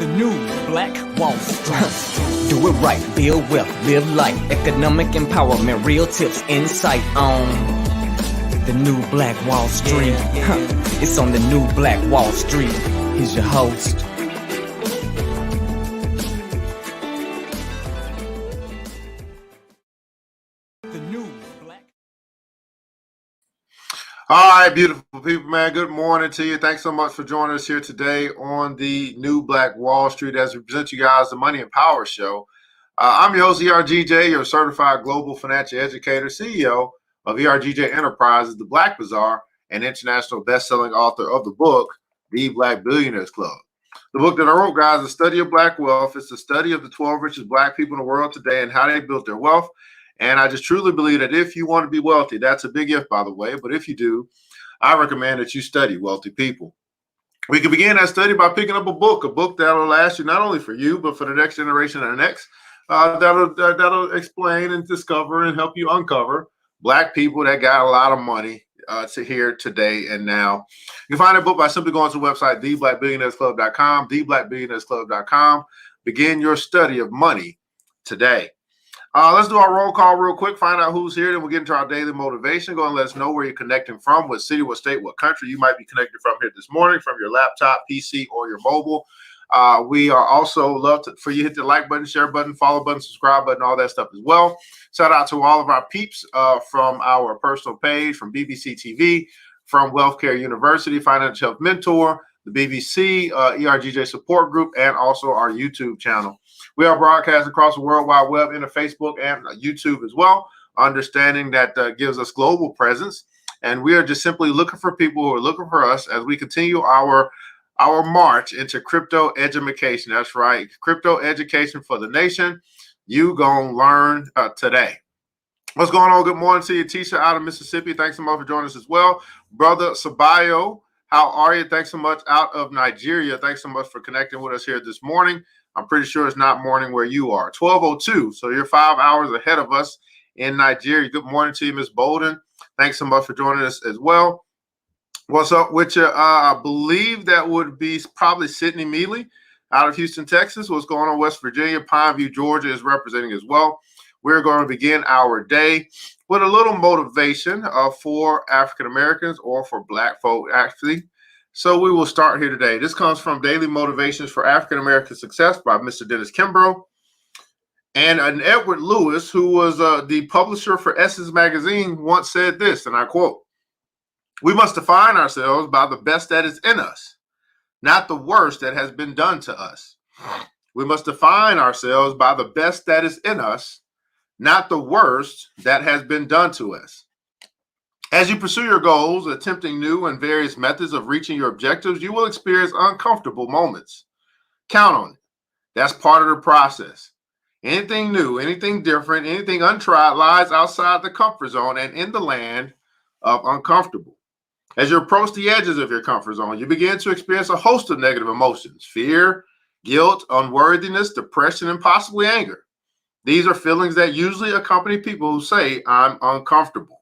The new Black Wall Street. Do it right, build wealth, live life, economic empowerment, real tips, insight on the new Black Wall Street. It's on the new Black Wall Street. He's your host. The new Black. All right, beautiful people, man. Good morning to you. Thanks so much for joining us here today on the new Black Wall Street as we present you guys the Money and Power Show. I'm your host, ERGJ, your certified global financial educator, CEO of ERGJ Enterprises, the Black Bazaar, and international best-selling author of the book, The Black Billionaires Club. The book that I wrote, guys, is a study of Black wealth. It's a study of the 12 richest Black people in the world today and how they built their wealth. And I just truly believe that if you want to be wealthy, that's a big if, by the way, but if you do, I recommend that you study wealthy people. We can begin that study by picking up a book that'll last you not only for you, but for the next generation and the next. That'll explain and discover and help you uncover Black people that got a lot of money to here today and now. You can find a book by simply going to the website, theblackbillionairesclub.com, theblackbillionairesclub.com. Begin your study of money today. Let's do our roll call real quick, find out who's here, then we'll get into our daily motivation. Go and let us know where you're connecting from, what city, what state, what country you might be connected from here this morning, from your laptop, PC, or your mobile. We are also love for you to hit the like button, share button, follow button, subscribe button, all that stuff as well. Shout out to all of our peeps from our personal page, from BBC TV, from Wealthcare University, Financial Health Mentor, the BBC, ERGJ Support Group, and also our YouTube channel. We are broadcast across the World Wide Web into Facebook and YouTube as well, understanding that gives us global presence. And we are just simply looking for people who are looking for us as we continue our march into crypto education. That's right. Crypto education for the nation. You gonna learn today. What's going on? Good morning to you, Tisha out of Mississippi. Thanks so much for joining us as well. Brother Sabayo, how are you? Thanks so much out of Nigeria. Thanks so much for connecting with us here this morning. I'm pretty sure it's not morning where you are. 12:02, so you're 5 hours ahead of us in Nigeria. Good morning to you, Miss Bolden. Thanks so much for joining us as well. What's up with you? I believe that would be probably Sydney Mealy out of Houston, Texas. What's going on, West Virginia? Pineview, Georgia is representing as well. We're going to begin our day with a little motivation for African Americans or for Black folk, actually. So we will start here today. This comes from Daily Motivations for African American Success by Mr. Dennis Kimbrough. And an Edward Lewis, who was the publisher for Essence Magazine, once said this, and I quote, "We must define ourselves by the best that is in us, not the worst that has been done to us. We must define ourselves by the best that is in us, not the worst that has been done to us. As you pursue your goals, attempting new and various methods of reaching your objectives, you will experience uncomfortable moments. Count on it. That's part of the process. Anything new, anything different, anything untried lies outside the comfort zone and in the land of uncomfortable. As you approach the edges of your comfort zone, you begin to experience a host of negative emotions: fear, guilt, unworthiness, depression, and possibly anger. These are feelings that usually accompany people who say, 'I'm uncomfortable.'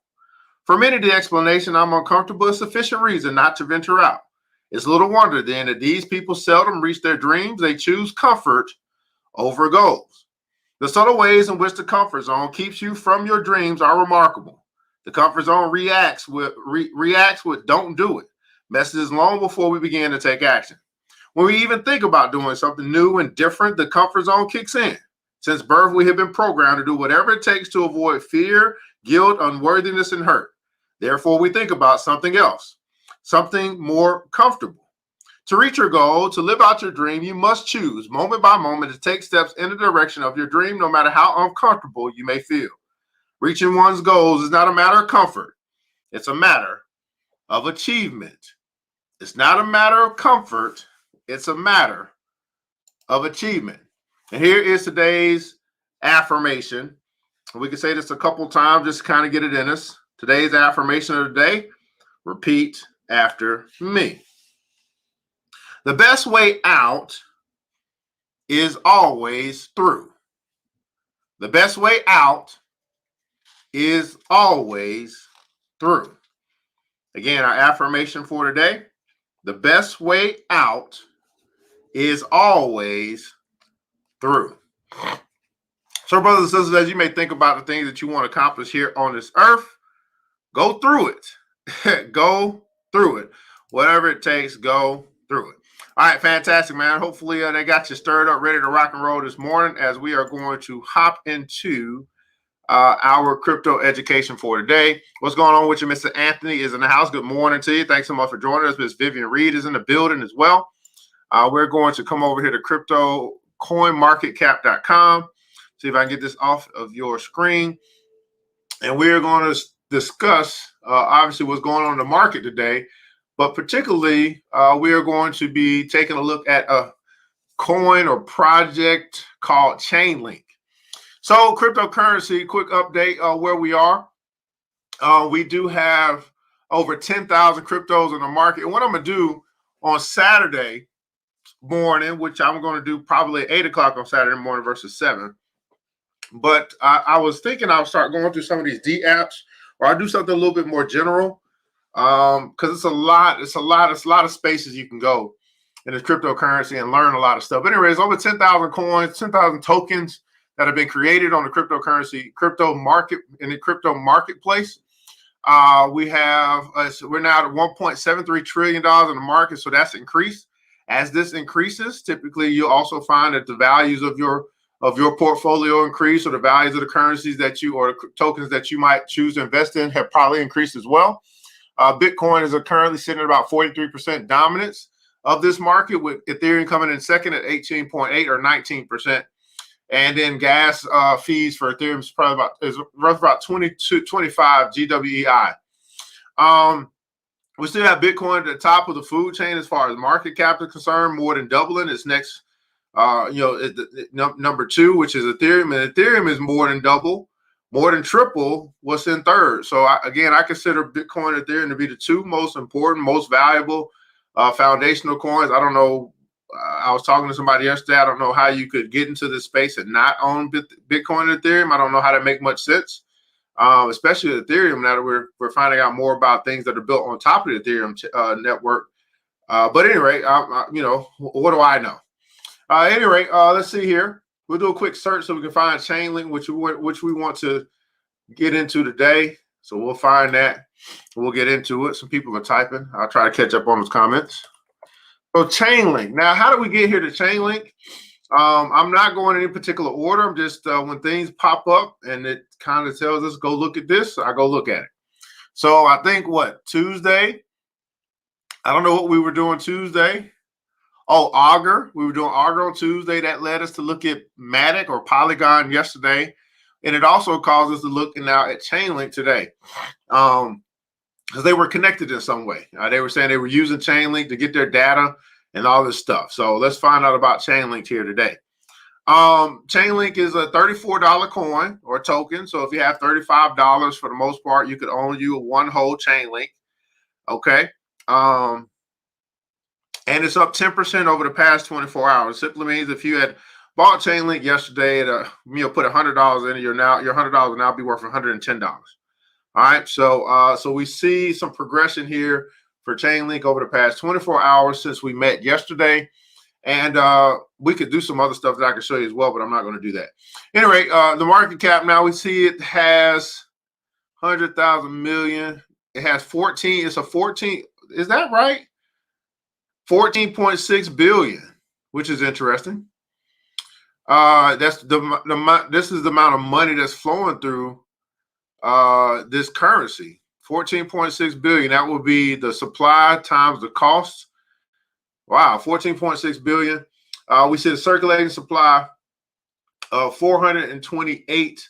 For many, the explanation 'I'm uncomfortable' is sufficient reason not to venture out. It's little wonder then that these people seldom reach their dreams. They choose comfort over goals. The subtle ways in which the comfort zone keeps you from your dreams are remarkable. The comfort zone reacts with don't do it messages long before we begin to take action. When we even think about doing something new and different, the comfort zone kicks in. Since birth, we have been programmed to do whatever it takes to avoid fear, guilt, unworthiness, and hurt. Therefore, we think about something else, something more comfortable. To reach your goal, to live out your dream, you must choose moment by moment to take steps in the direction of your dream, no matter how uncomfortable you may feel. Reaching one's goals is not a matter of comfort. It's a matter of achievement. It's not a matter of comfort. It's a matter of achievement. And here is today's affirmation. We can say this a couple times just to kind of get it in us. Today's affirmation of the day: repeat after me. The best way out is always through. The best way out is always through. Again, our affirmation for today: the best way out is always through. So, brothers and sisters, as you may think about the things that you want to accomplish here on this earth, go through it. Go through it. Whatever it takes, go through it. All right, fantastic, man. Hopefully they got you stirred up, ready to rock and roll this morning as we are going to hop into our crypto education for today. What's going on with you? Mr. Anthony is in the house. Good morning to you. Thanks so much for joining us. Miss Vivian Reed is in the building as well. We're going to come over here to cryptocoinmarketcap.com. See if I can get this off of your screen. And we're going to discuss, obviously, what's going on in the market today. But particularly, we are going to be taking a look at a coin or project called Chainlink. So cryptocurrency, quick update where we are. We do have over 10,000 cryptos in the market. And what I'm going to do on Saturday morning, which I'm going to do probably at 8 o'clock on Saturday morning versus 7. But I was thinking I'll start going through some of these D apps, or I'll do something a little bit more general, because it's a lot of spaces you can go in this cryptocurrency and learn a lot of stuff. But anyways, over 10,000 coins, 10,000 tokens that have been created on the cryptocurrency, crypto market, in the crypto marketplace. We're now at $1.73 trillion in the market, so that's increased. As this increases, typically you'll also find that the values of your portfolio increase, or the values of the currencies that you, or the tokens that you might choose to invest in, have probably increased as well. Bitcoin is currently sitting at about 43% dominance of this market, with Ethereum coming in second at 18.8 or 19%. And then gas fees for Ethereum is probably about 25 GWEI. We still have Bitcoin at the top of the food chain as far as market cap is concerned, more than doubling. Its next, number 2, which is Ethereum, and Ethereum is more than double, more than triple what's in third. So I consider Bitcoin and Ethereum to be the 2 most important, most valuable foundational coins. I don't know. I was talking to somebody yesterday. I don't know how you could get into this space and not own Bitcoin and Ethereum. I don't know how that make much sense, especially Ethereum. Now that we're finding out more about things that are built on top of the Ethereum network. But anyway, what do I know? Let's see here. We'll do a quick search so we can find Chainlink, which we want to get into today. So we'll find that. We'll get into it. Some people are typing. I'll try to catch up on those comments. So Chainlink. Now, how do we get here to Chainlink? I'm not going in any particular order. I'm just when things pop up and it kind of tells us go look at this, I go look at it. So I think Tuesday? I don't know what we were doing Tuesday. Oh, Augur. We were doing Augur on Tuesday. That led us to look at Matic or Polygon yesterday. And it also caused us to look now at Chainlink today. Because they were connected in some way. They were saying they were using Chainlink to get their data and all this stuff. So let's find out about Chainlink here today. Chainlink is a $34 coin or token. So if you have $35 for the most part, you could own you one whole Chainlink. Okay. And it's up 10% over the past 24 hours. It simply means if you had bought Chainlink yesterday at put $100 in it, your $100 will now be worth $110. All right, so we see some progression here for Chainlink over the past 24 hours since we met yesterday, and we could do some other stuff that I can show you as well, but I'm not going to do that. Anyway, the market cap now, we see it has 100,000 million. It has 14. It's a 14. Is that right? 14.6 billion, which is interesting. This is the amount of money that's flowing through this currency. 14.6 billion. That would be the supply times the cost. Wow, 14.6 billion. We see the circulating supply of 428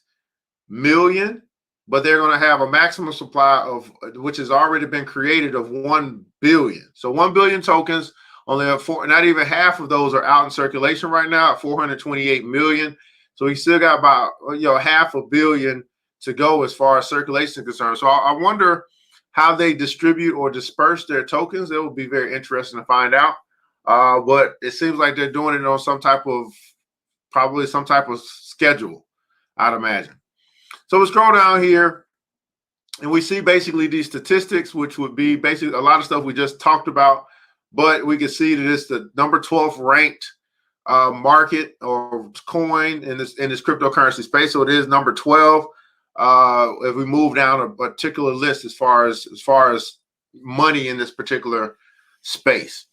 million, but they're going to have a maximum supply of, which has already been created, of 1 billion. So 1 billion tokens. Only not even half of those are out in circulation right now at 428 million. So we still got about half a billion to go as far as circulation is concerned. So I wonder how they distribute or disperse their tokens. It will be very interesting to find out. But it seems like they're doing it on probably some type of schedule, I'd imagine. So we scroll down here and we see basically these statistics, which would be basically a lot of stuff we just talked about but we can see that it's the number 12th ranked market or coin in this cryptocurrency space. So it is number 12. If we move down a particular list as far as money in this particular space.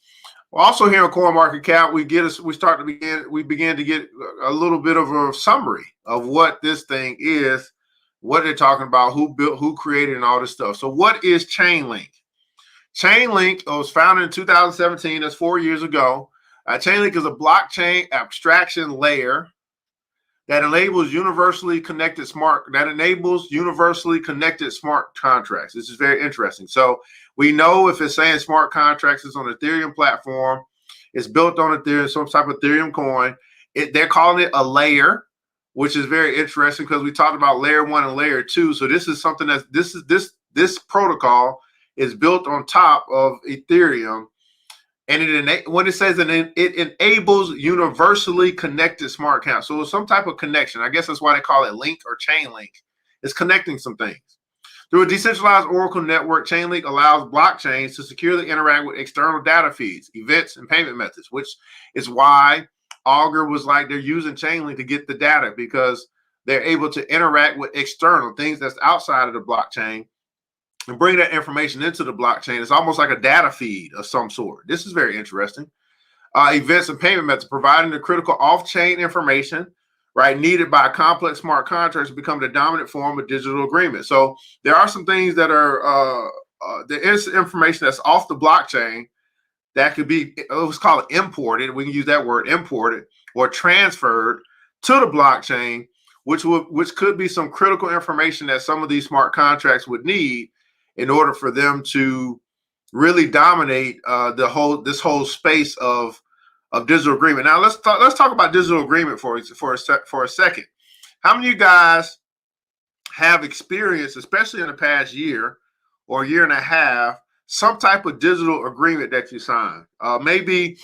Also here on CoinMarketCap, we begin to get a little bit of a summary of what this thing is, what they're talking about, who built, who created, and all this stuff. So what is Chainlink? Chainlink was founded in 2017. That's 4 years ago. Chainlink is a blockchain abstraction layer that enables universally connected smart contracts. This is very interesting. So we know if it's saying smart contracts is on Ethereum platform, it's built on Ethereum, some type of Ethereum coin. They're calling it a layer, which is very interesting because we talked about layer 1 and layer 2. So this is something this protocol is built on top of Ethereum. And when it says that it enables universally connected smart contracts, so it's some type of connection. I guess that's why they call it link or chain link. It's connecting some things. Through a decentralized Oracle network, Chainlink allows blockchains to securely interact with external data feeds, events, and payment methods, which is why Augur was like they're using Chainlink to get the data because they're able to interact with external things that's outside of the blockchain and bring that information into the blockchain. It's almost like a data feed of some sort. This is very interesting. Events and payment methods, providing the critical off-chain information, right, needed by complex smart contracts to become the dominant form of digital agreement. So there are some things that are, there is information that's off the blockchain that could be, let's call it imported. We can use that word, imported, or transferred to the blockchain, which could be some critical information that some of these smart contracts would need in order for them to really dominate this whole space of digital agreement. Now let's talk about digital agreement for a second. How many of you guys have experienced, especially in the past year or year and a half, some type of digital agreement that you signed? Maybe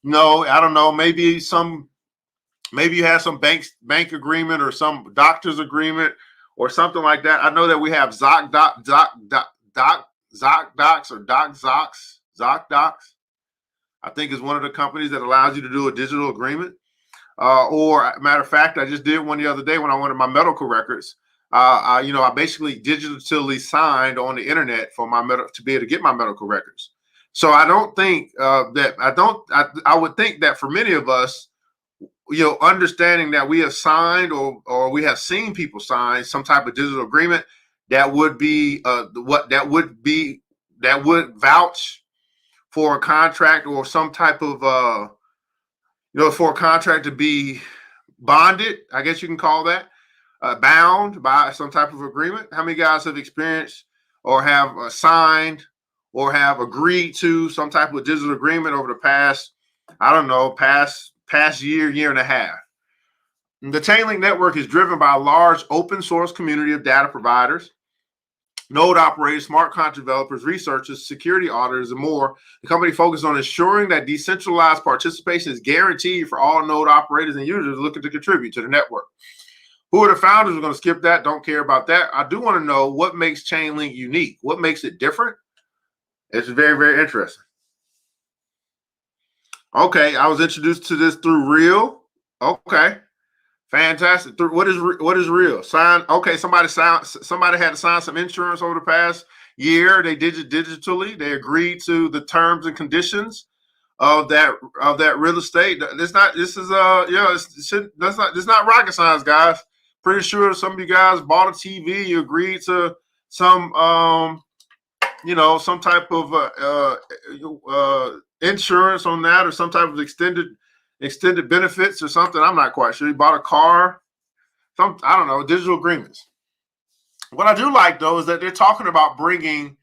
no, I don't know. Maybe you have some bank agreement or some doctor's agreement or something like that. I know that we have ZocDocs, I think is one of the companies that allows you to do a digital agreement. Or matter of fact, I just did one the other day when I wanted my medical records. I basically digitally signed on the internet for to be able to get my medical records. So I don't think I would think that for many of us, understanding that we have signed or we have seen people sign some type of digital agreement that would be that would vouch for a contract or some type of for a contract to be bonded, I guess you can call that, bound by some type of agreement. How many guys have experienced or have signed or have agreed to some type of digital agreement over the past, I don't know, past year and a half? The Chainlink network is driven by a large open source community of data providers, node operators, smart contract developers, researchers, security auditors, and more. The company focuses on ensuring that decentralized participation is guaranteed for all node operators and users looking to contribute to the network. Who are the founders? We're going to skip that. Don't care about that. I do want to know what makes Chainlink unique. What makes it different? It's very, very interesting. Okay, I was introduced to this through Real. Okay. Fantastic. What is real? Okay, somebody had to sign some insurance over the past year. They did it digitally. They agreed to the terms and conditions of that real estate. It's not rocket science, guys. Pretty sure some of you guys bought a TV, you agreed to some some type of insurance on that, or some type of extended benefits or something. I'm not quite sure. You bought a car, I don't know, digital agreements. What I do like though is that they're talking about bringing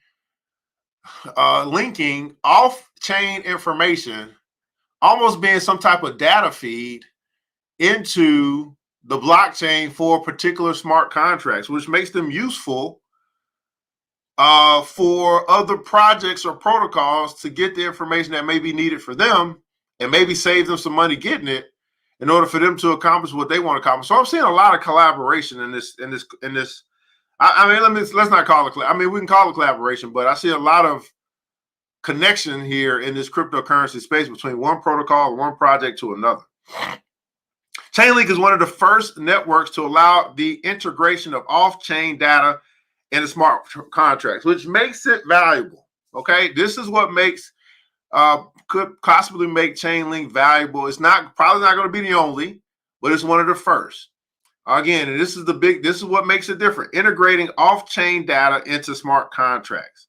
linking off-chain information, almost being some type of data feed into the blockchain for particular smart contracts, which makes them useful for other projects or protocols to get the information that may be needed for them and maybe save them some money getting it in order for them to accomplish what they want to accomplish. So I'm seeing a lot of collaboration in this. I mean, let's not call it. I mean, we can call it collaboration, but I see a lot of connection here in this cryptocurrency space between one protocol and one project to another. Chainlink is one of the first networks to allow the integration of off-chain data into smart contracts, which makes it valuable. Okay, this is what makes could possibly make Chainlink valuable. It's probably not going to be the only, but it's one of the first. Again, and this is what makes it different. Integrating off-chain data into smart contracts.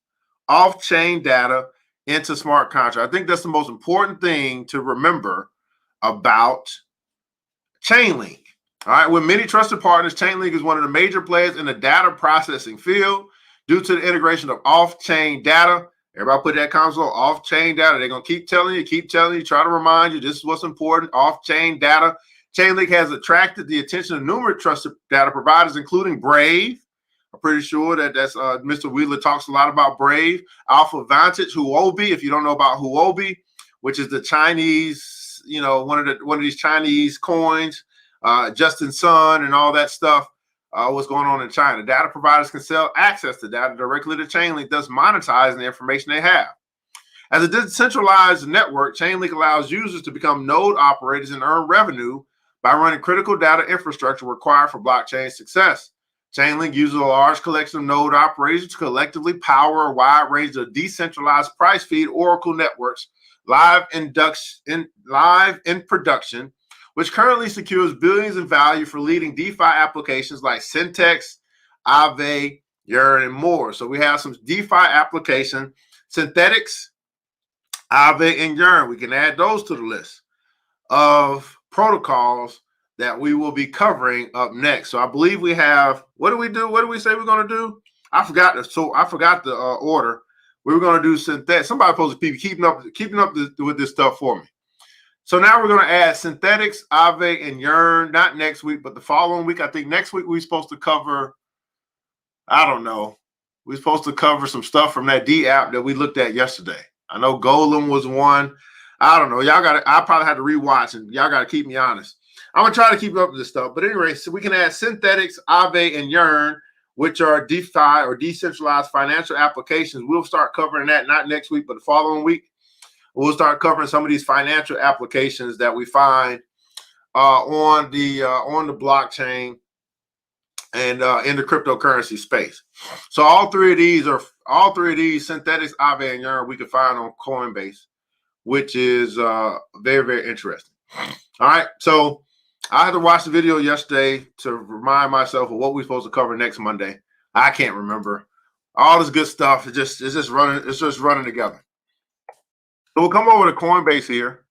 Off-chain data into smart contracts. I think that's the most important thing to remember about Chainlink. All right, with many trusted partners, Chainlink is one of the major players in the data processing field due to the integration of off-chain data. Everybody put that console off-chain data. They're going to keep telling you, try to remind you this is what's important, off-chain data. Chainlink has attracted the attention of numerous trusted data providers, including Brave. I'm pretty sure that's Mr. Wheeler talks a lot about Brave. Alpha Vantage, Huobi, if you don't know about Huobi, which is the Chinese, one of these Chinese coins, Justin Sun and all that stuff. What's going on in China. Data providers can sell access to data directly to Chainlink, thus monetizing the information they have. As a decentralized network, Chainlink allows users to become node operators and earn revenue by running critical data infrastructure required for blockchain success. Chainlink uses a large collection of node operators to collectively power a wide range of decentralized price feed Oracle networks live in production, which currently secures billions in value for leading DeFi applications like Syntex, Aave, Yearn, and more. So we have some DeFi application, Synthetics, Aave, and Yearn. We can add those to the list of protocols that we will be covering up next. So I believe we have, what do we do? What do we say we're going to do? I forgot the order. We were going to do Synthetics. Somebody supposed to be keeping up with this stuff for me. So now we're going to add Synthetics, Aave, and Yearn, not next week, but the following week. I think next week we're supposed to cover, I don't know, we're supposed to cover some stuff from that D app that we looked at yesterday. I know Golem was one. I don't know. I probably had to rewatch, and y'all got to keep me honest. I'm going to try to keep up with this stuff. But anyway, so we can add Synthetics, Aave, and Yearn, which are DeFi or decentralized financial applications. We'll start covering that not next week, but the following week. We'll start covering some of these financial applications that we find on the blockchain and in the cryptocurrency space. So all three of these, Synthetics, Aave, and Yearn, we can find on Coinbase, which is very, very interesting. All right, so I had to watch the video yesterday to remind myself of what we're supposed to cover next Monday. I can't remember. All this good stuff is just running together. So we'll come over to Coinbase here.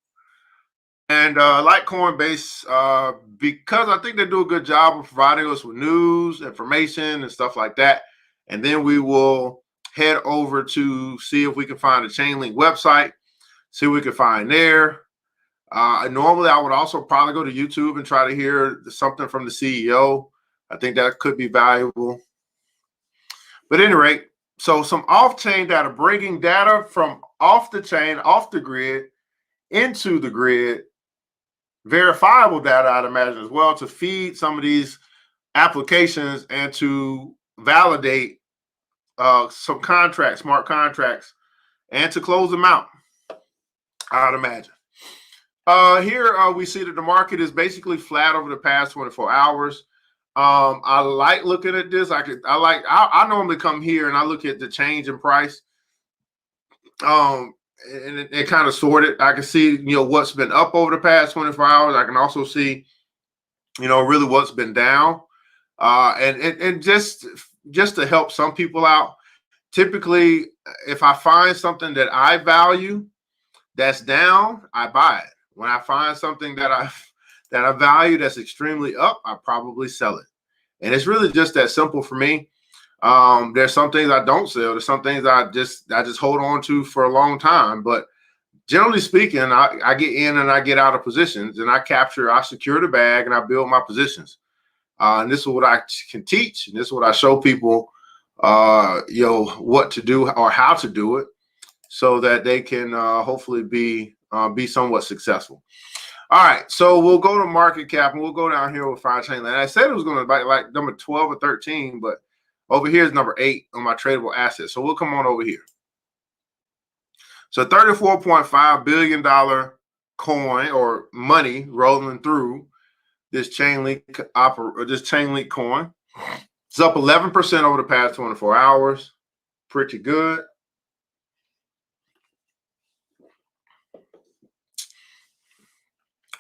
And like Coinbase, because I think they do a good job of providing us with news, information, and stuff like that. And then we will head over to see if we can find a Chainlink website, see what we can find there. Normally, I would also probably go to YouTube and try to hear something from the CEO. I think that could be valuable. But at any rate, so some off-chain data, bringing data from off the chain, off the grid, into the grid, verifiable data, I'd imagine as well, to feed some of these applications and to validate some contracts, smart contracts, and to close them out, I'd imagine. Here we see that the market is basically flat over the past 24 hours. I like looking at this. I normally come here and I look at the change in price. And it kind of sorted. I can see, what's been up over the past 24 hours. I can also see, really what's been down. And just to help some people out, typically, if I find something that I value that's down, I buy it. When I find something that I value that's extremely up, I probably sell it. And it's really just that simple for me. There's some things I don't sell. There's some things I just hold on to for a long time. But generally speaking, I get in and I get out of positions, and I secure the bag, and I build my positions. And this is what I can teach, and this is what I show people, what to do or how to do it, so that they can hopefully be somewhat successful. All right, so we'll go to market cap, and we'll go down here with Chainlink. I said it was going to be like number 12 or 13, but over here is number 8 on my tradable assets. So we'll come on over here. So $34.5 billion coin or money rolling through this Chainlink coin. It's up 11% over the past 24 hours. Pretty good.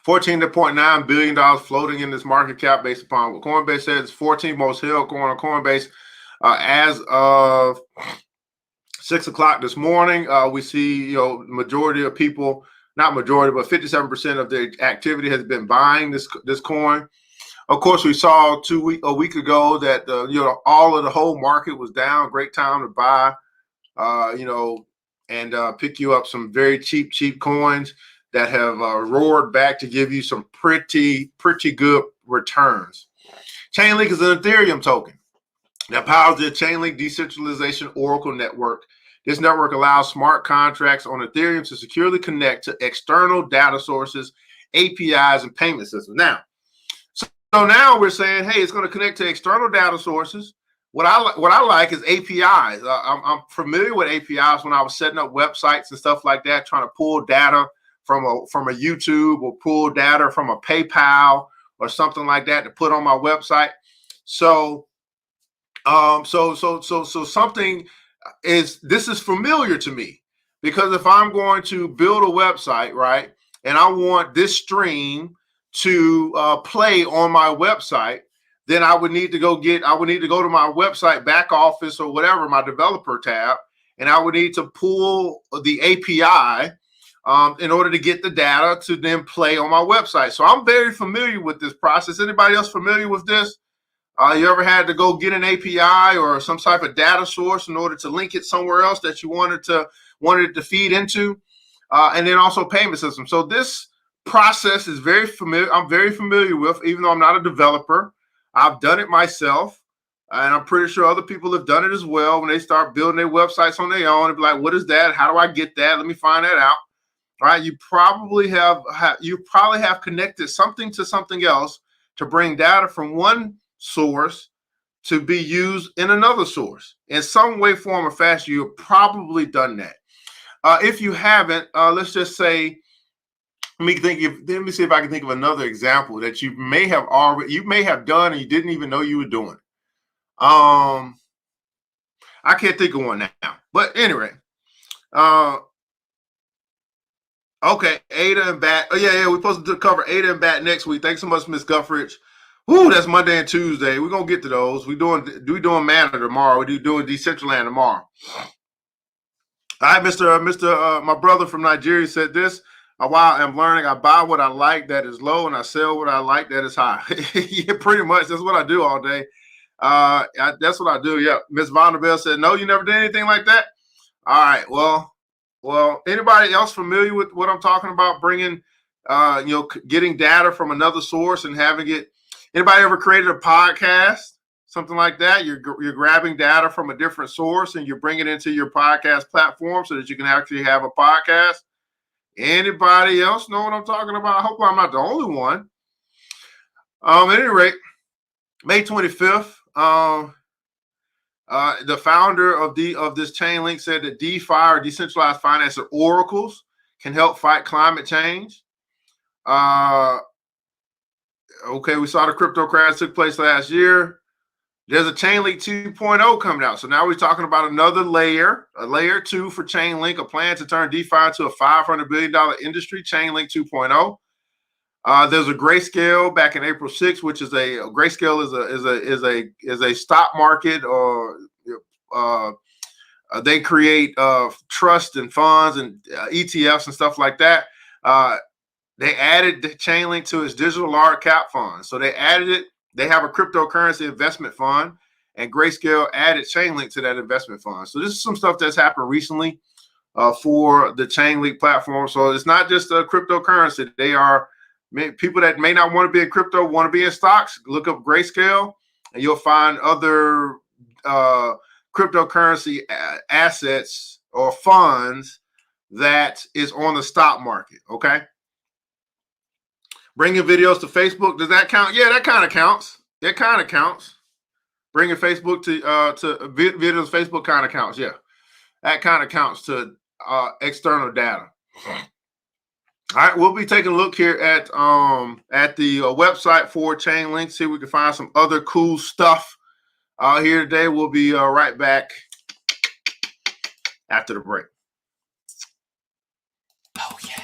$14.9 billion floating in this market cap based upon what Coinbase says. It's 14th most held coin on Coinbase as of 6 o'clock this morning. We see, majority of people, not majority, but 57% of the activity has been buying this coin. Of course, we saw a week ago that all of the whole market was down. Great time to buy, and pick you up some very cheap coins that have roared back to give you some pretty good returns. Chainlink is an Ethereum token that powers the Chainlink decentralization Oracle network. This network allows smart contracts on Ethereum to securely connect to external data sources, APIs, and payment systems. So now we're saying, hey, it's going to connect to external data sources. What I like is APIs. I'm familiar with APIs when I was setting up websites and stuff like that, trying to pull data from a YouTube or pull data from a PayPal or something like that to put on my website. So something this is familiar to me, because if I'm going to build a website, right, and I want this stream to play on my website, then I would need to go to my website back office or whatever, my developer tab, and I would need to pull the API in order to get the data to then play on my website. So I'm very familiar with this process. Anybody else familiar with this? You ever had to go get an API or some type of data source in order to link it somewhere else that you wanted it to feed into? And then also payment system. So this process is very familiar. I'm very familiar with, even though I'm not a developer. I've done it myself, and I'm pretty sure other people have done it as well. When they start building their websites on their own, and be like, "What is that? How do I get that? Let me find that out." All right, you probably have connected something to something else to bring data from one source to be used in another source in some way, form, or fashion. You've probably done that. If you haven't, let's just say, let me see if I can think of another example that you may have done and you didn't even know you were doing. I can't think of one now, but anyway. Okay, Ada and Bat. Oh yeah, we're supposed to cover Ada and Bat next week. Thanks so much, Miss Guffridge. Woo, that's Monday and Tuesday. We're gonna get to those. We're doing Mana tomorrow. We're doing Decentraland tomorrow. All right, Mr. My brother from Nigeria said this. While I'm learning, I buy what I like that is low, and I sell what I like that is high. Yeah, pretty much. That's what I do all day. That's what I do. Yeah. Miss Vonderbilt said, no, you never did anything like that. All right. Well, anybody else familiar with what I'm talking about? Bringing, getting data from another source and having it. Anybody ever created a podcast, something like that? You're grabbing data from a different source and you're bringing it into your podcast platform so that you can actually have a podcast. Anybody else know what I'm talking about? I hope I'm not the only one. At any rate, May 25th, the founder of this Chainlink said that DeFi or decentralized finance or oracles can help fight climate change. Okay, we saw the crypto crash took place last year. There's a Chainlink 2.0 coming out. So now we're talking about another layer, a layer 2 for Chainlink, a plan to turn DeFi into a $500 billion industry, Chainlink 2.0. There's a Grayscale back in April 6th, which is Grayscale is a stock market, or they create trust and funds and ETFs and stuff like that. They added the Chainlink to its digital large cap fund. So they added it. They have a cryptocurrency investment fund, and Grayscale added Chainlink to that investment fund. So this is some stuff that's happened recently for the Chainlink platform. So it's not just a cryptocurrency. They are people that may not want to be in crypto, want to be in stocks. Look up Grayscale, and you'll find other cryptocurrency assets or funds that is on the stock market. Okay. Bringing videos to Facebook, does that count? Yeah, that kind of counts. It kind of counts. Bringing Facebook to videos to Facebook kind of counts. Yeah, that kind of counts to external data. All right, we'll be taking a look here at the website for Chainlink. See if we can find some other cool stuff here today. We'll be right back after the break. Oh yeah.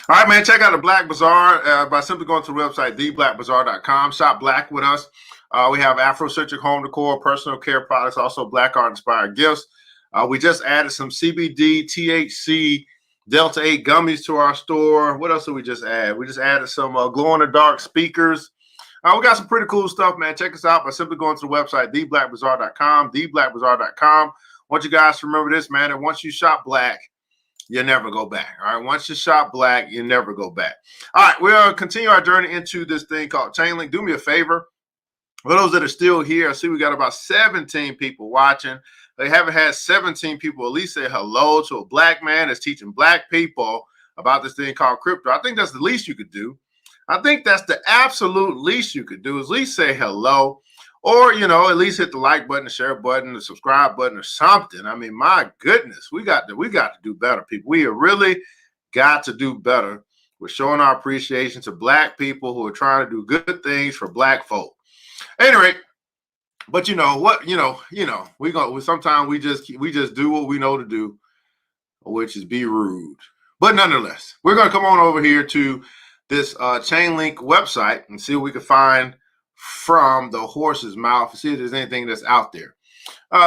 All right, man, check out the Black Bazaar by simply going to the website, theblackbazaar.com. Shop black with us. We have Afrocentric home decor, personal care products, also black art-inspired gifts. We just added some CBD, THC, Delta 8 gummies to our store. What else did we just add? We just added some glow-in-the-dark speakers. We got some pretty cool stuff, man. Check us out by simply going to the website, theblackbazaar.com, theblackbazaar.com. I want you guys to remember this, man, and once you shop black, you never go back. All right. Once you shop black, you never go back. All right. We'll continue our journey into this thing called Chainlink. Do me a favor. For those that are still here, I see we got about 17 people watching. They haven't had 17 people at least say hello to a black man that's teaching black people about this thing called crypto. I think that's the least you could do. I think that's the absolute least you could do is at least say hello. Or, at least hit the like button, the share button, the subscribe button or something. I mean, my goodness, we got to do better, people. We have really got to do better with showing our appreciation to black people who are trying to do good things for black folk. Anyway, but sometimes we just do what we know to do, which is be rude. But nonetheless, we're going to come on over here to this Chainlink website and see what we can find from the horse's mouth to see if there's anything that's out there.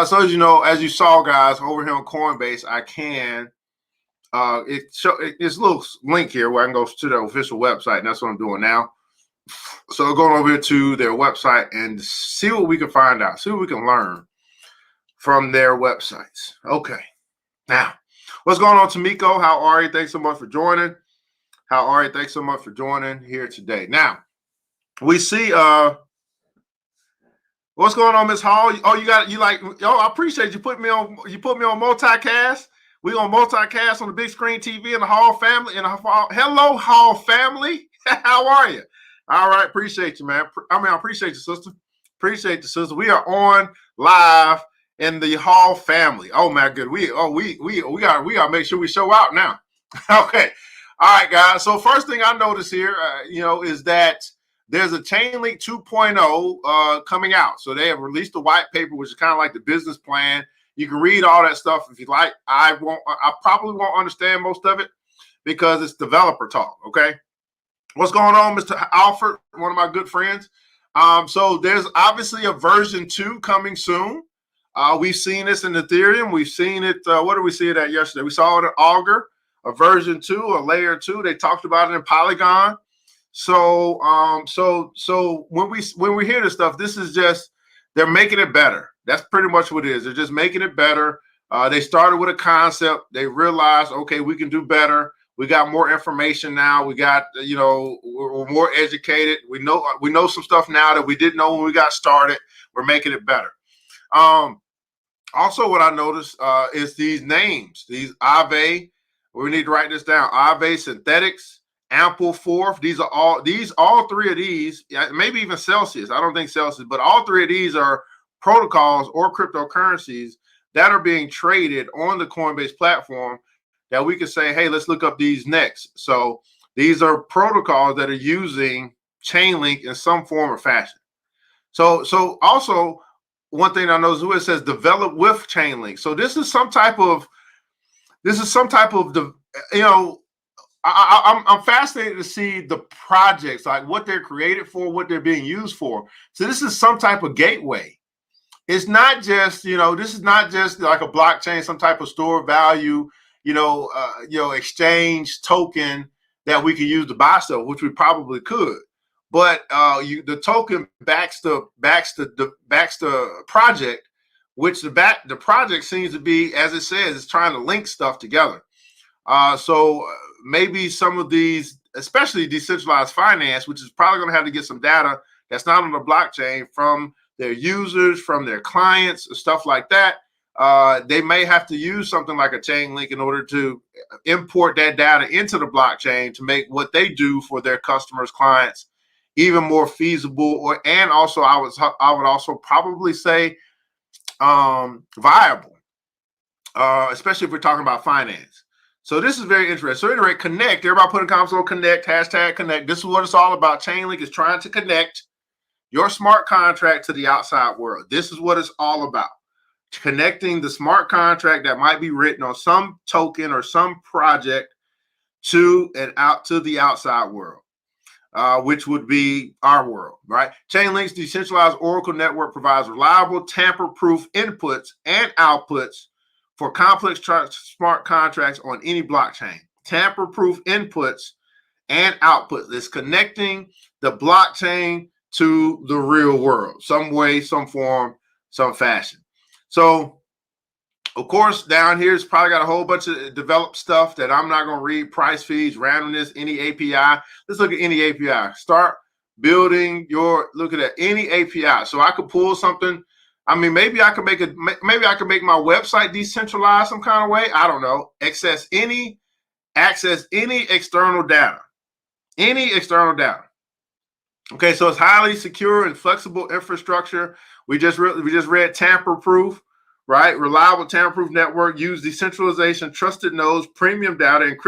So as you saw, guys, over here on Coinbase, I can it's a little link here where I can go to their official website, and that's what I'm doing now. So going over here to their website and see what we can find out, see what we can learn from their websites. Okay, now what's going on, Tamiko? How are you? Thanks so much for joining. How are you? Thanks so much for joining here today. Now we see what's going on, Miss Hall? I appreciate you put me on multicast. We on multicast on the big screen TV in the Hall family. Hello, Hall family. How are you? All right, appreciate you, man. I appreciate you, sister. Appreciate you, sister. We are on live in the Hall family. Oh my good. We gotta make sure we show out now. Okay. All right, guys. So first thing I notice here, is that there's a Chainlink 2.0 coming out. So they have released a white paper, which is kind of like the business plan. You can read all that stuff if you like. I probably won't understand most of it because it's developer talk. Okay. What's going on, Mr. Alfred, one of my good friends? So there's obviously a version 2 coming soon. We've seen this in Ethereum. We've seen it. What did we see it at yesterday? We saw it in Augur, a version 2, a layer 2. They talked about it in Polygon. So when we hear this stuff, this is just, they're making it better. That's pretty much what it is. They're just making it better. They started with a concept. They realized, okay, we can do better. We got more information now. We got, we're more educated. We know some stuff now that we didn't know when we got started. We're making it better. Also, what I noticed is these names, these Aave. We need to write this down. Aave Synthetics, Ample Fourth. All three of these, maybe even Celsius. I don't think Celsius, but all three of these are protocols or cryptocurrencies that are being traded on the Coinbase platform that we could say, hey, let's look up these next. So these are protocols that are using Chainlink in some form or fashion. So also one thing I know is it says develop with Chainlink. So this is some type of I'm fascinated to see the projects, like what they're created for, what they're being used for. So this is some type of gateway. It's not just, this is not just like a blockchain, some type of store value, exchange token that we could use to buy stuff, which we probably could. But the token backs the project, which the project seems to be, as it says, it's trying to link stuff together. So maybe some of these, especially decentralized finance, which is probably going to have to get some data that's not on the blockchain from their users, from their clients, stuff like that. They may have to use something like a Chainlink in order to import that data into the blockchain to make what they do for their customers, clients, even more feasible, and also I would also probably say viable, especially if we're talking about finance. So this is very interesting. So anyway, connect. Everybody put in comments on connect, hashtag connect. This is what it's all about. Chainlink is trying to connect your smart contract to the outside world. This is what it's all about. Connecting the smart contract that might be written on some token or some project to and out to the outside world, which would be our world, right? Chainlink's decentralized Oracle network provides reliable, tamper-proof inputs and outputs for complex smart contracts on any blockchain. Tamper-proof inputs and outputs. It's connecting the blockchain to the real world, some way, some form, some fashion. So, of course, down here it's probably got a whole bunch of developed stuff that I'm not going to read. Price feeds, randomness, any API. Let's look at any API. Start building look at that, any API. So I could pull something. I mean, maybe I could make my website decentralized some kind of way. I don't know. Access any external data. Any external data. Okay, so it's highly secure and flexible infrastructure. We just read tamper-proof, right? Reliable tamper-proof network, use decentralization, trusted nodes, premium data, and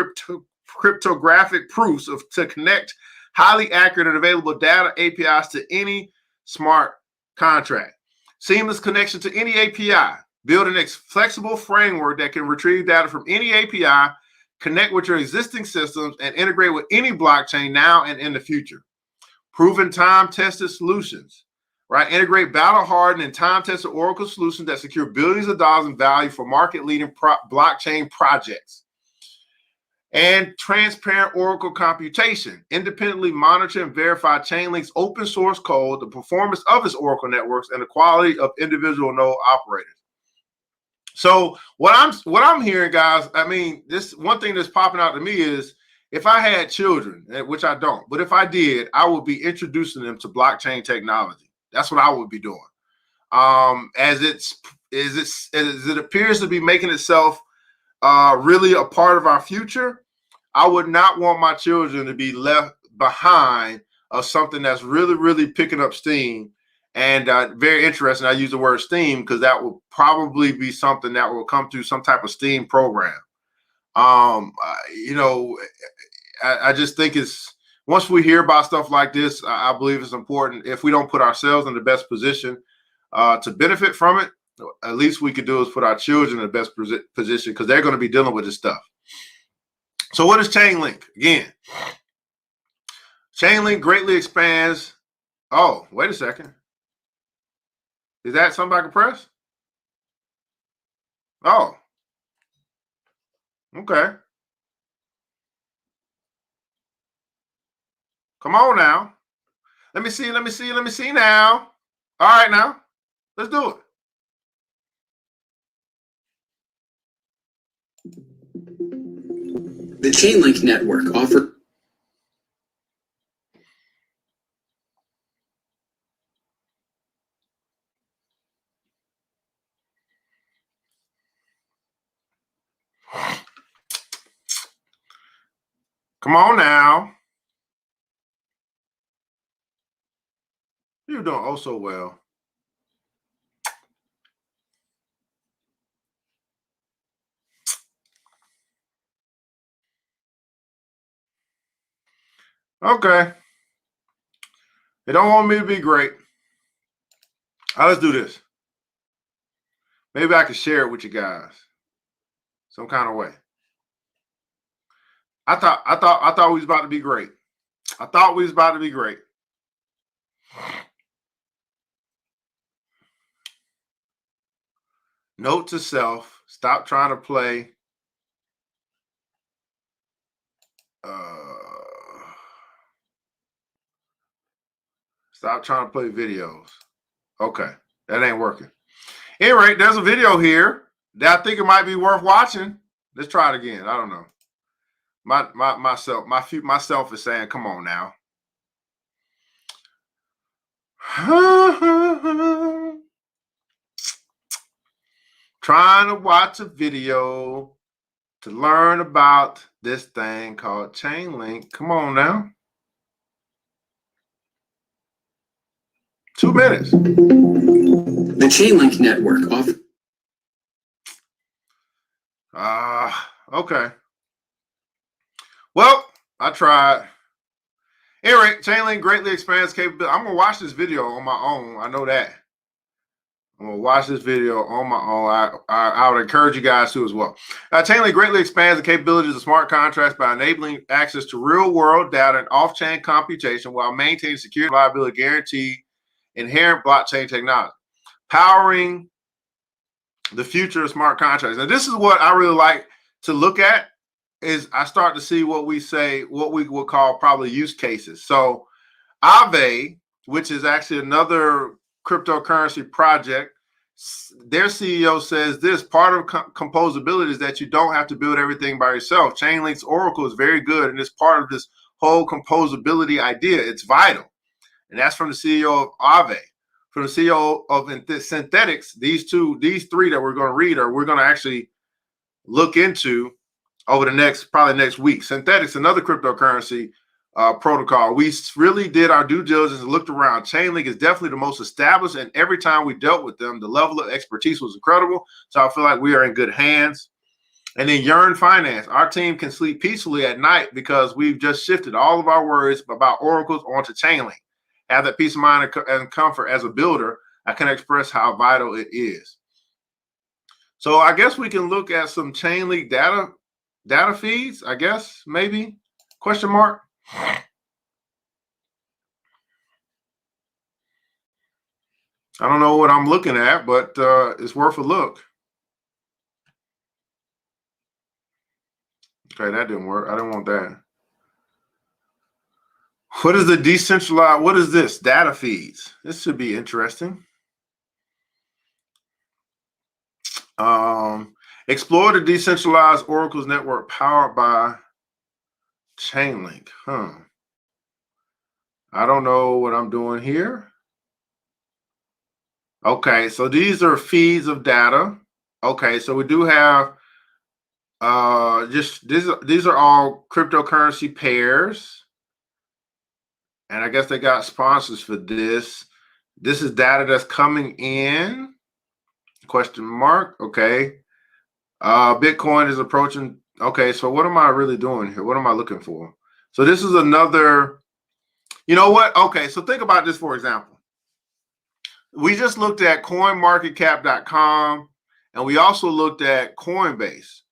cryptographic proofs to connect highly accurate and available data APIs to any smart contract. Seamless connection to any API. Build a flexible framework that can retrieve data from any API, connect with your existing systems, and integrate with any blockchain now and in the future. Proven time-tested solutions, right? Integrate battle-hardened and time-tested Oracle solutions that secure billions of dollars in value for market-leading blockchain projects. And transparent Oracle computation. Independently monitor and verify Chainlink's open source code, the performance of its Oracle networks, and the quality of individual node operators. So what I'm hearing, guys, I mean, this one thing that's popping out to me is, if I had children, which I don't, but if I did, I would be introducing them to blockchain technology. That's what I would be doing. As it appears to be making itself really a part of our future, I would not want my children to be left behind of something that's really, really picking up steam. And very interesting. I use the word steam because that will probably be something that will come through some type of STEAM program. I just think once we hear about stuff like this, I believe it's important. If we don't put ourselves in the best position to benefit from it, at least we could do is put our children in the best position, because they're going to be dealing with this stuff. So what is Chainlink? Again, Chainlink greatly expands. Oh, wait a second. Is that something I can press? Oh, okay. Come on now. Let me see now. All right, now. Let's do it. The Chainlink network offers Come on now. You're doing oh so well. Okay. They don't want me to be great. All right, let's do this. Maybe I can share it with you guys some kind of way. I thought we was about to be great. I thought we was about to be great. Note to self: stop trying to play. Stop trying to play videos. Okay, that ain't working. Anyway, there's a video here that I think it might be worth watching. Let's try it again. I don't know. Myself is saying, come on now. Trying to watch a video to learn about this thing called Chainlink. Come on now. 2 minutes. The Chainlink network offers. Okay. Well, I tried. Anyway, Chainlink greatly expands capability. I'm gonna watch this video on my own. I know that. I'm gonna watch this video on my own. I would encourage you guys to as well. Chainlink greatly expands the capabilities of smart contracts by enabling access to real-world data and off-chain computation while maintaining security, reliability, guarantee, inherent blockchain technology, powering the future of smart contracts. Now, this is what I really like to look at. Is I start to see what we would call probably use cases. So Aave, which is actually another cryptocurrency project, their CEO says this: part of composability is that you don't have to build everything by yourself. Chainlink's Oracle is very good, and it's part of this whole composability idea. It's vital. And that's from the CEO of Aave. From the CEO of Synthetics, these three that we're going to read, or we're going to actually look into over the probably next week. Synthetics, another cryptocurrency protocol. We really did our due diligence and looked around. Chainlink is definitely the most established, and every time we dealt with them, the level of expertise was incredible. So I feel like we are in good hands. And then Yearn Finance, our team can sleep peacefully at night because we've just shifted all of our worries about oracles onto Chainlink. Have that peace of mind and comfort as a builder. I can express how vital it is. So I guess we can look at some Chainlink data feeds, I guess, maybe, question mark. I don't know what I'm looking at, but it's worth a look. Okay, that didn't work. I didn't want that. What is the decentralized? What is this? Data feeds. This should be interesting. Explore the decentralized oracles network powered by Chainlink. I don't know what I'm doing here. Okay, so these are feeds of data. Okay, so we do have just these are all cryptocurrency pairs. And I guess they got sponsors for this. This is data that's coming in. Question mark. Okay. Bitcoin is approaching. Okay, so what am I really doing here? What am I looking for? So this is another, you know what? Okay, so think about this, for example. We just looked at coinmarketcap.com, and we also looked at Coinbase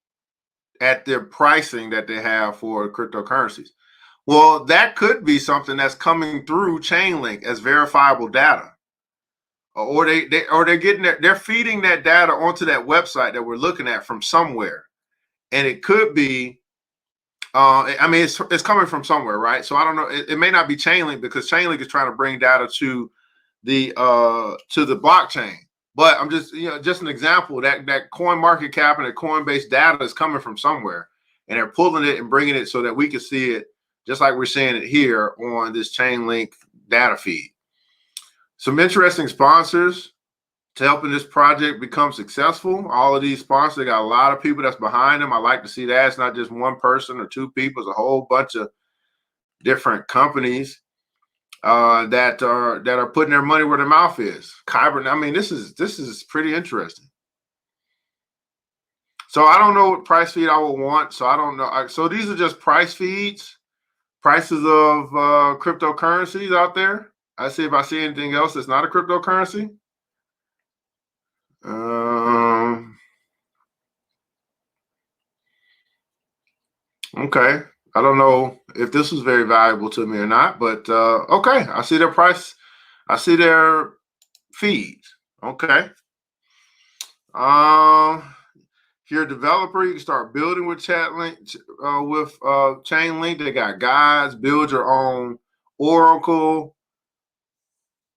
at their pricing that they have for cryptocurrencies. Well, that could be something that's coming through Chainlink as verifiable data, or they're feeding that data onto that website that we're looking at from somewhere, and it could be. I mean, it's coming from somewhere, right? So I don't know. It may not be Chainlink because Chainlink is trying to bring data to the blockchain. But I'm just just an example that CoinMarketCap and the Coinbase data is coming from somewhere, and they're pulling it and bringing it so that we can see it. Just like we're seeing it here on this Chainlink data feed. Some interesting sponsors to helping this project become successful. All of these sponsors, they got a lot of people that's behind them. I like to see that. It's not just one person or two people. It's a whole bunch of different companies that are putting their money where their mouth is. Kyber, I mean, this is pretty interesting. So I don't know what price feed I would want. So I don't know. So these are just price feeds. Prices of cryptocurrencies out there. I see if I see anything else that's not a cryptocurrency. Okay. I don't know if this was very valuable to me or not, but okay. I see their price. I see their feeds. Okay. If you're a developer, you can start building with Chainlink. They got guides, build your own Oracle,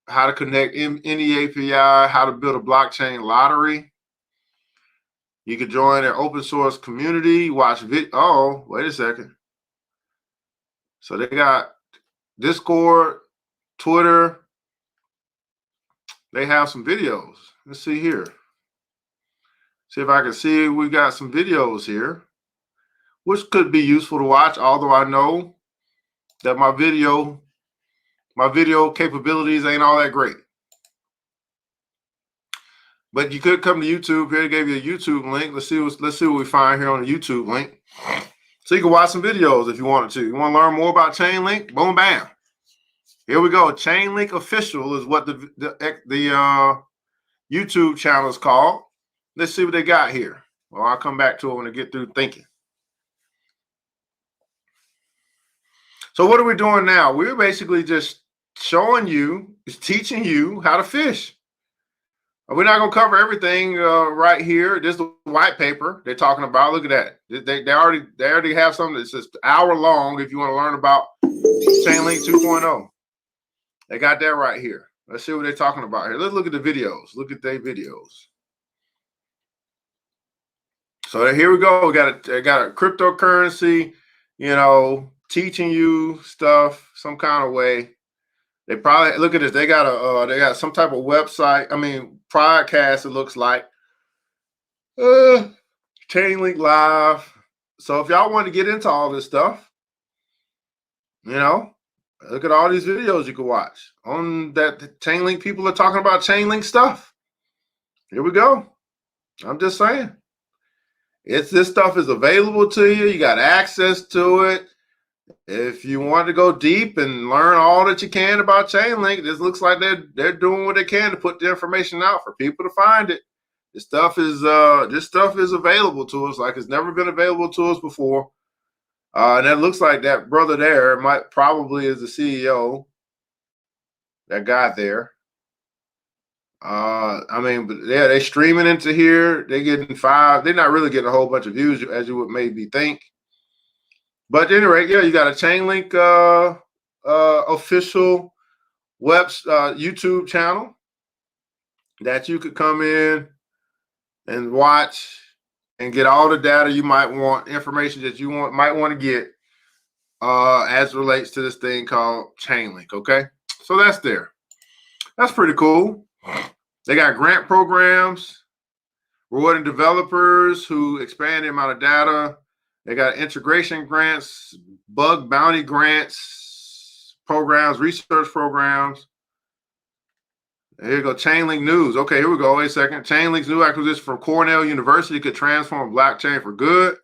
how to connect any API, how to build a blockchain lottery. You can join their open source community, watch video. Oh, wait a second. So they got Discord, Twitter. They have some videos. Let's see here. See if I can see we got some videos here, which could be useful to watch, although I know that my video capabilities ain't all that great. But you could come to YouTube. Here, they gave you a YouTube link. Let's see what we find here on the YouTube link. So you can watch some videos if you wanted to. You want to learn more about Chainlink? Boom, bam. Here we go. Chainlink Official is what the YouTube channel is called. Let's see what they got here. Well, I'll come back to it when I get through thinking. So what are we doing now? We're basically just showing you, teaching you how to fish. We're not going to cover everything right here. This is the white paper they're talking about. Look at that. They already have something that's just an hour long if you want to learn about Chainlink 2.0. They got that right here. Let's see what they're talking about here. Let's look at the videos. Look at their videos. So here we go. They got a cryptocurrency, teaching you stuff some kind of way. They probably look at this. They got some type of website. Podcast. It looks like Chainlink Live. So if y'all want to get into all this stuff, look at all these videos you can watch on that. The Chainlink people are talking about Chainlink stuff. Here we go. I'm just saying, this stuff is available to you. You got access to it. If you want to go deep and learn all that you can about Chainlink, this looks like they're doing what they can to put the information out for people to find it. This stuff is available to us like it's never been available to us before. And it looks like that brother there probably is the CEO. That guy there. But yeah, they're streaming into here. They're getting 5. They're not really getting a whole bunch of views as you would maybe think. But at any rate, yeah, you got a Chainlink official YouTube channel that you could come in and watch and get all the data you might want, information that you might want to get as it relates to this thing called Chainlink. Okay, so that's there. That's pretty cool. They got grant programs, rewarding developers who expand the amount of data. They got integration grants, bug bounty grants, programs, research programs. Here you go, Chainlink news. Okay, here we go. Wait a second. Chainlink's new acquisition from Cornell University could transform blockchain for good.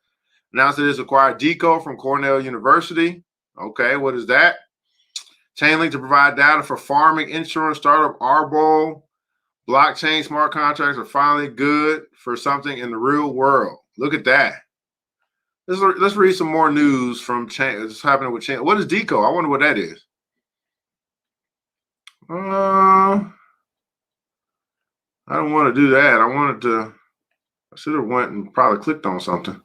Announced it has acquired Deco from Cornell University. Okay, what is that? Chainlink to provide data for farming, insurance, startup, Arbol. Blockchain smart contracts are finally good for something in the real world. Look at that. Let's read some more news from what's happening with Chainlink. What is Deco? I wonder what that is. I don't want to do that. I should have went and probably clicked on something.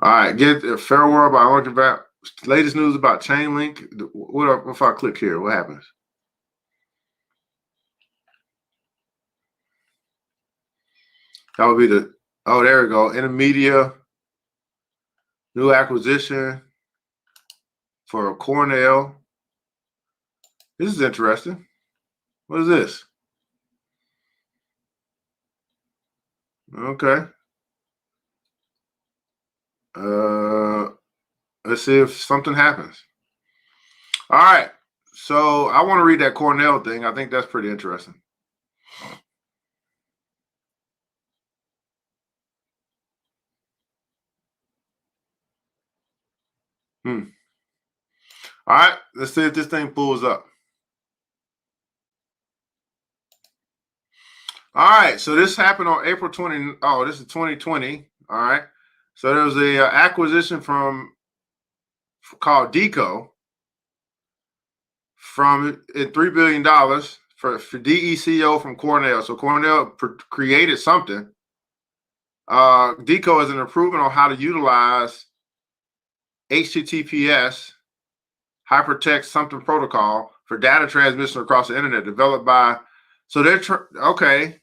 All right, get a fair word about latest news about Chainlink. What if I click here? What happens? That would be there we go. Intermedia, new acquisition for Cornell. This is interesting. What is this? Okay. Let's see if something happens. All right. So I want to read that Cornell thing. I think that's pretty interesting. All right. Let's see if this thing pulls up. All right. So this happened on April 20. Oh, this is 2020. All right. So there was a acquisition from called DECO from $3 billion for DECO from Cornell. So Cornell created something. DECO is an improvement on how to utilize HTTPS hypertext something protocol for data transmission across the internet, developed by. So they're okay.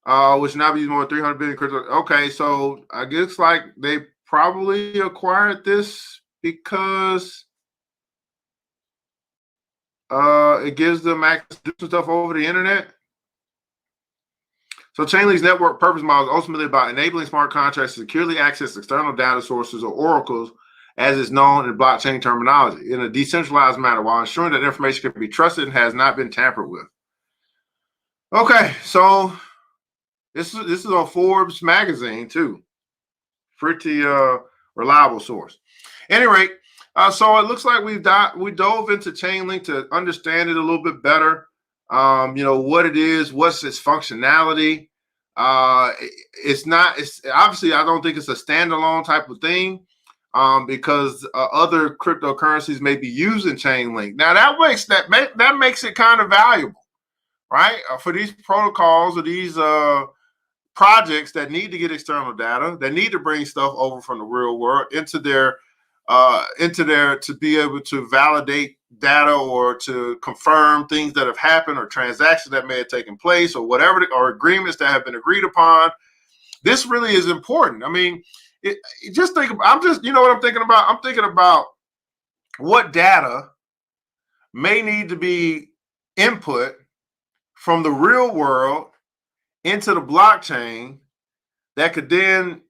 Which now be more than 300 billion crypto. Okay, so I guess like they probably acquired this because it gives them access to do some stuff over the internet. So Chainlink's network purpose model is ultimately about enabling smart contracts to securely access external data sources or oracles, as is known in blockchain terminology, in a decentralized manner, while ensuring that information can be trusted and has not been tampered with. Okay, so this is on Forbes magazine too. Pretty reliable source. At any rate, so it looks like we dove into Chainlink to understand it a little bit better. What it is, what's its functionality. It's obviously, I don't think it's a standalone type of thing, because other cryptocurrencies may be using Chainlink. Now that makes it kind of valuable, right? For these protocols or these projects that need to get external data, that need to bring stuff over from the real world into their to be able to validate data or to confirm things that have happened or transactions that may have taken place or whatever, or agreements that have been agreed upon. This really is important. I mean, just think. You know what I'm thinking about? I'm thinking about what data may need to be input from the real world into the blockchain that could then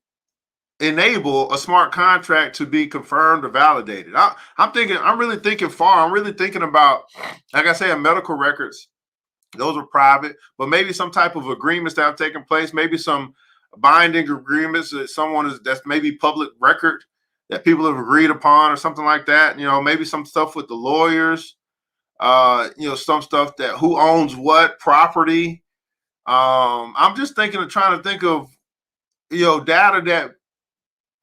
enable a smart contract to be confirmed or validated. I'm really thinking far. I'm really thinking about, like I say, medical records. Those are private, but maybe some type of agreements that have taken place, maybe some binding agreements that that's maybe public record that people have agreed upon or something like that. Maybe some stuff with the lawyers, some stuff that who owns what property. I'm just trying to think of, data that,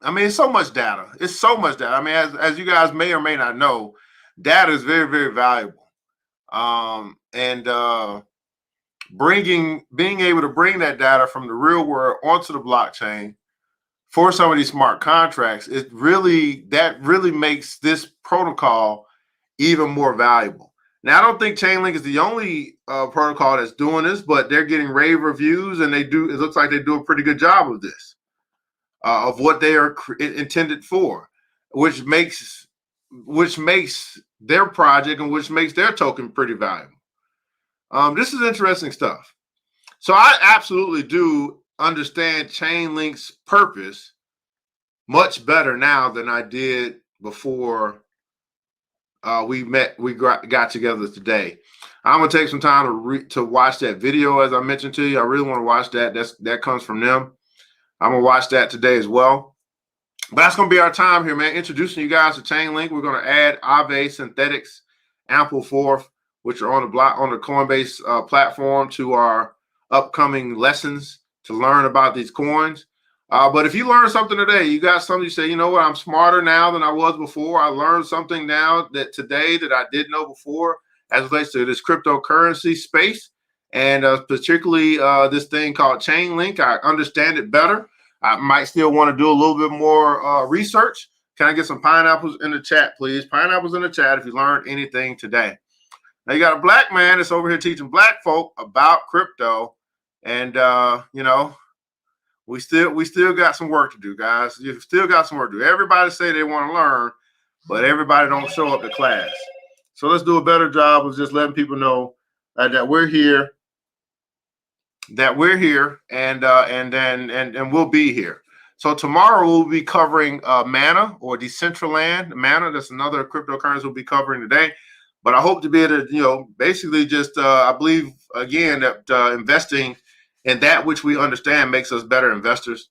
I mean, it's so much data. It's so much data. I mean, as you guys may or may not know, data is very, very valuable. Being able to bring that data from the real world onto the blockchain for some of these smart contracts, that really makes this protocol even more valuable. Now, I don't think Chainlink is the only protocol that's doing this, but they're getting rave reviews, and it looks like they do a pretty good job of this. Of what they are intended for, which makes their project and which makes their token pretty valuable. This is interesting stuff. So I absolutely do understand Chainlink's purpose much better now than I did before we got together today. I'm gonna take some time to watch that video, as I mentioned to you. I really want to watch that. That comes from them. I'm going to watch that today as well. But that's going to be our time here, man. Introducing you guys to Chainlink. We're going to add Aave, Synthetics, Ampleforth, which are on the Coinbase platform, to our upcoming lessons to learn about these coins. But if you learned something today, you got something, you say, you know what, I'm smarter now than I was before. I learned something now today that I didn't know before as it relates to this cryptocurrency space. And particularly this thing called Chainlink. I understand it better. I might still want to do a little bit more research. Can I get some pineapples in the chat, please? Pineapples in the chat if you learned anything today. Now you got a black man that's over here teaching black folk about crypto. And, we still got some work to do, guys. You've still got some work to do. Everybody say they want to learn, but everybody don't show up to class. So let's do a better job of just letting people know that we're here. And we'll be here. So tomorrow we'll be covering Mana or Decentraland. Mana, that's another cryptocurrency we'll be covering today. But I hope to be able to, basically just, I believe, again, that investing in that which we understand makes us better investors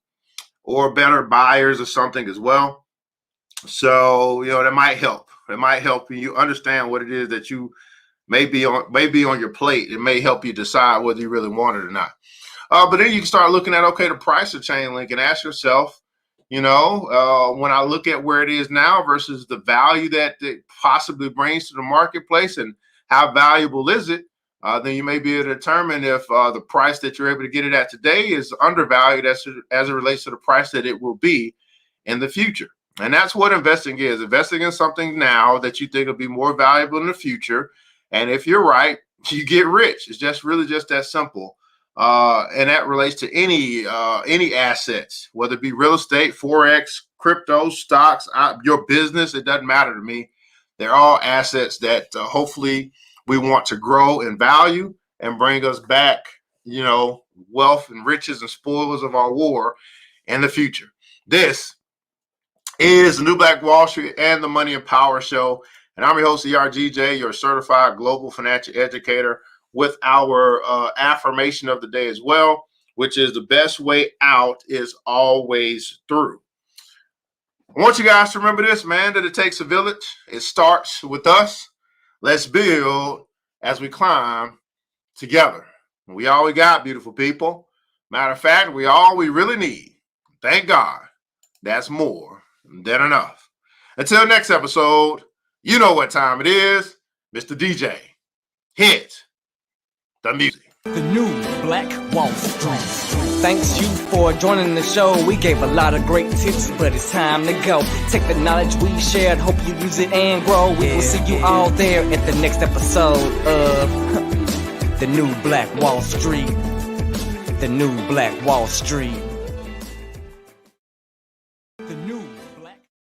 or better buyers of something as well. So, that might help. It might help you understand what it is that you may be on your plate. It may help you decide whether you really want it or not. But then you can start looking at, okay, the price of Chainlink and ask yourself, When I look at where it is now versus the value that it possibly brings to the marketplace and how valuable is it, then you may be able to determine if the price that you're able to get it at today is undervalued as it relates to the price that it will be in the future. And that's what investing is. Investing in something now that you think will be more valuable in the future. And if you're right, you get rich. It's just really just that simple. And that relates to any assets, whether it be real estate, Forex, crypto, stocks, your business. It doesn't matter to me. They're all assets that hopefully we want to grow in value and bring us back, wealth and riches and spoils of our war in the future. This is the New Black Wall Street and the Money and Power Show. And I'm your host, ERGJ, your certified global financial educator, with our affirmation of the day as well, which is the best way out is always through. I want you guys to remember this, man, that it takes a village. It starts with us. Let's build as we climb together. We all we got, beautiful people. Matter of fact, we all we really need. Thank God. That's more than enough. Until next episode, you know what time it is. Mr. DJ, hit the music. The new Black Wall Street. Thanks you for joining the show. We gave a lot of great tips, but it's time to go. Take the knowledge we shared, hope you use it and grow. We will see you all there at the next episode of the new Black Wall Street. The new Black Wall Street.